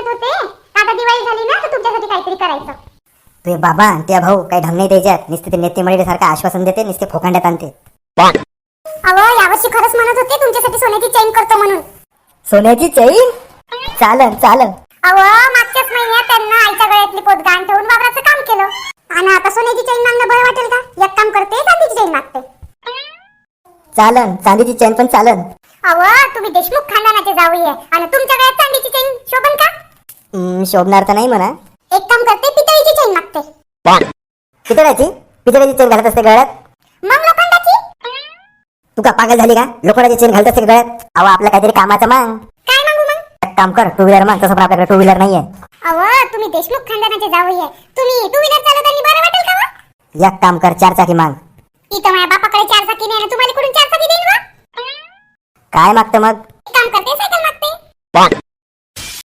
म्हणत होते आता दिवाळी झाली ना तर तुमच्यासाठी काहीतरी करायचं. तुझे बाबा आणि त्या भाऊ काही ढंग नाही द्यायच्यात. नुसते ते नेते सारखं आश्वासन देते, नुसते फोकांड्यात आणते. अहो यावर्षी खरंच म्हणत होते तुमच्यासाठी सोन्याची चेन करतो म्हणून. सोन्याची चैन? चालन चालन. अहो मागच्याच महिन्यात त्यांना आईच्या गळ्यातली पोत गाण ठेवून वावराचं काम केलं आणि आता सोन्याची चेन मागणं बरं वाटेल का? एक काम करते चांदीची चेन मागते. चालन, चांदीची चैन पण चालन. अहो तुम्ही देशमुख खानदानाचे जावई आहे आणि तुमच्या गळ्यात चांदीची चेन शोभन का? शोभणार तर नाही म्हणा. एक काम करते पितळीची चेन मागते. पितळ्याची? पितळ्याची चेन घालत असते गळ्यात? मग लोखंडाची? तू का पागल झाली का? लोखंडाची चेन घालत असते गळ्यात? अहो आपलं काहीतरी कामाचं माग. काय मागू मग? एक काम कर, टू व्हीलर माग. तसं पण आपल्याकडे टू व्हीलर नाहीये. अहो तुम्ही देशमुख खानदानाचे जावई आहे, तुम्ही टू व्हीलर चालवताना बरं वाटेल का? एक काम कर, 4 चाकी माग. इथं माझ्या बापाकडे 4 चाकी नाही ना, तुम्हाला कुठून 4 चाकी देईन? काय मागतं मग? एक काम करते सायकल मागते.